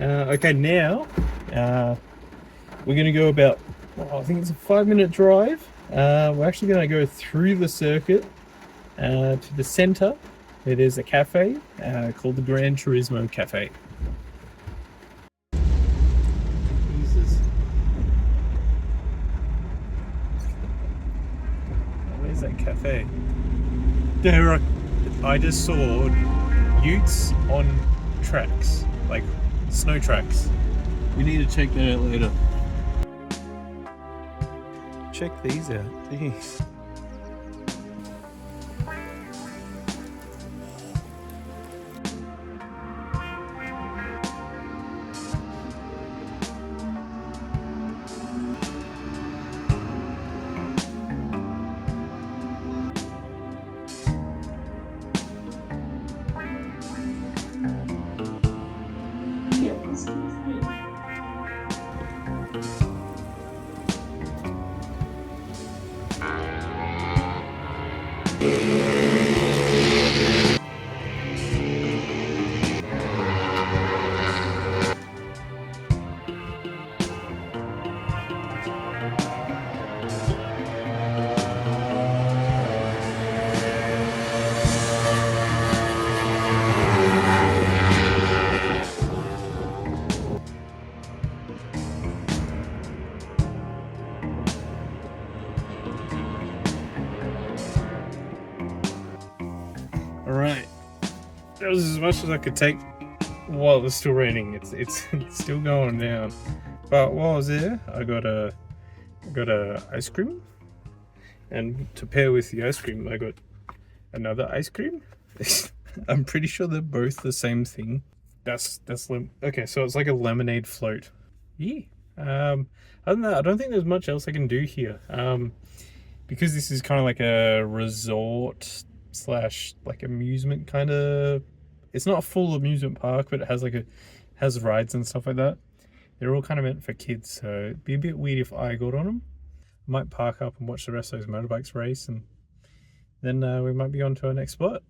Okay, now we're going to go about, well, I think it's a 5-minute drive. We're actually going to go through the circuit to the center. It is a cafe called the Grand Turismo Cafe. Jesus. Where's that cafe? There are, I just saw utes on tracks, like snow tracks. We need to check that out later. Check these out. Jeez. Alright, that was as much as I could take while it was still raining. It's still going down. But while I was there, I got a ice cream, and to pair with the ice cream, I got another ice cream. I'm pretty sure they're both the same thing. That's okay. So it's like a lemonade float. Yeah. Other than that, I don't think there's much else I can do here. Because this is kind of like a resort slash like amusement kind of. It's not a full amusement park, but it has has rides and stuff like that. They're all kind of meant for kids, so it'd be a bit weird if I got on them. I might park up and watch the rest of those motorbikes race, and then we might be on to our next spot.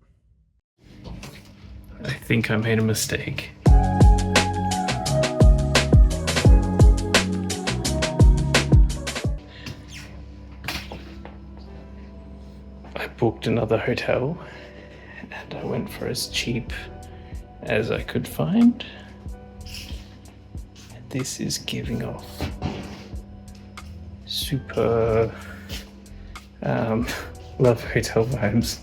I think I made a mistake. I booked another hotel and I went for as cheap as I could find. This is giving off super love hotel vibes.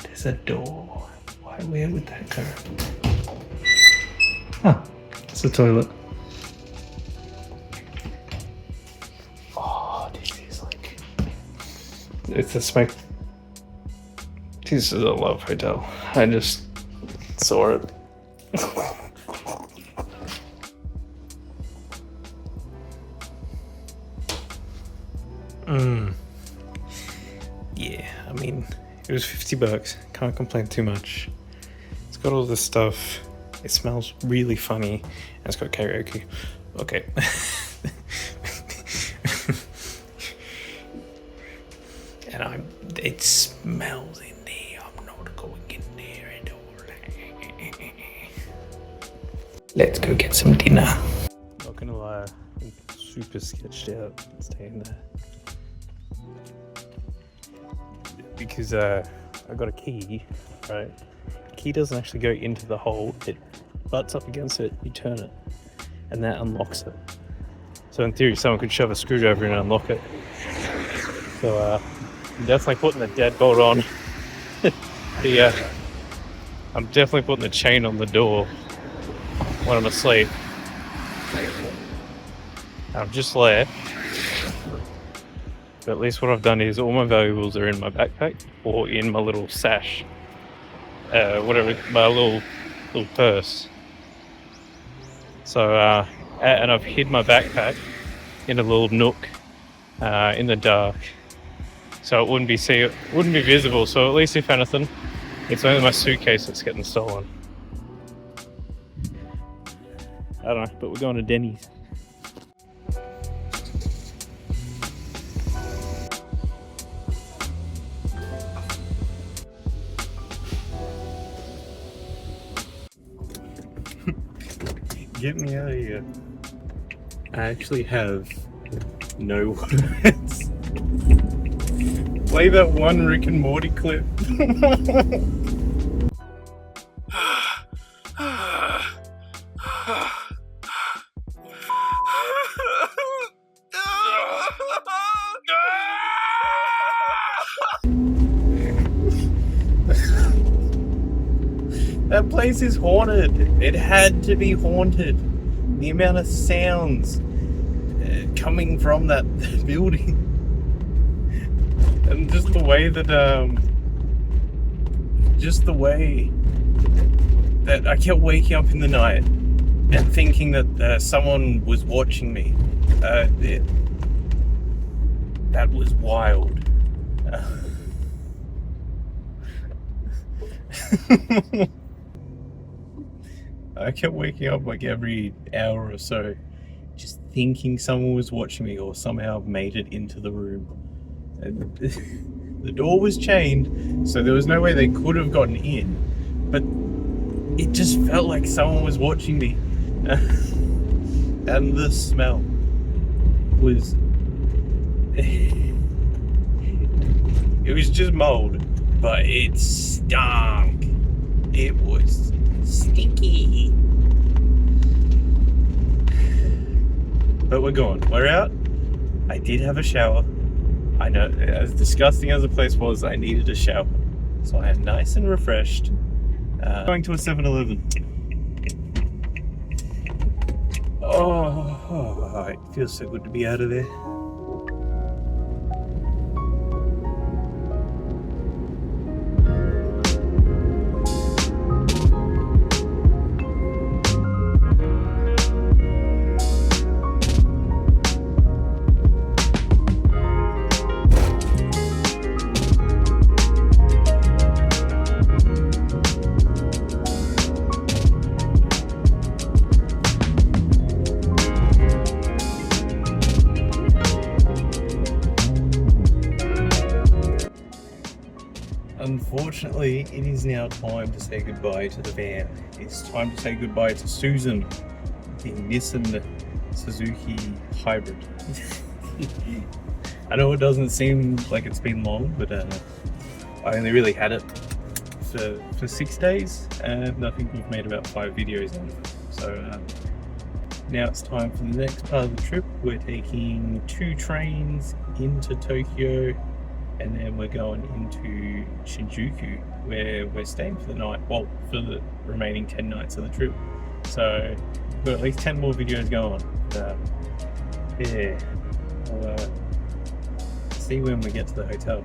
There's a door. Where would that go? Oh, it's a toilet. Oh, this is like... It's a smoke. This is a love hotel. I just saw it. Yeah, I mean, it was $50. Can't complain too much. It's got all this stuff. It smells really funny. And it's got karaoke. Okay. And it smells in there. I'm not going in there at all. Let's go get some dinner. Not gonna lie, I'm super sketched out staying there. Because I got a key, right? The key doesn't actually go into the hole, it butts up against it, you turn it, and that unlocks it. So in theory, someone could shove a screwdriver in and unlock it. So I'm definitely putting the deadbolt on. I'm definitely putting the chain on the door when I'm asleep. I'm just left. But at least what I've done is all my valuables are in my backpack or in my little sash, whatever, my little purse. So, and I've hid my backpack in a little nook in the dark, so it wouldn't be visible. So at least if anything, it's only my suitcase that's getting stolen. I don't know, but we're going to Denny's. Get me out of here. I actually have no words. Play that one Rick and Morty clip. That place is haunted. It had to be haunted. The amount of sounds coming from that building, and just the way that I kept waking up in the night and thinking that someone was watching me. That was wild. I kept waking up like every hour or so, just thinking someone was watching me or somehow made it into the room. And the door was chained, so there was no way they could have gotten in, but it just felt like someone was watching me. And the smell was... it was just mold, but it stunk. It was stinky. But we're gone. We're out. I did have a shower. I know, as disgusting as the place was, I needed a shower. So I am nice and refreshed. Going to a 7-Eleven. Oh, it feels so good to be out of there. Unfortunately, it is now time to say goodbye to the van. It's time to say goodbye to Susan, the Nissan Suzuki Hybrid. I know it doesn't seem like it's been long, but I only really had it for 6 days, and I think we've made about 5 videos on it. So now it's time for the next part of the trip. We're taking 2 trains into Tokyo, and then we're going into Shinjuku, where we're staying for the night, well, for the remaining 10 nights of the trip. So we've got at least 10 more videos going. Yeah, we'll see when we get to the hotel.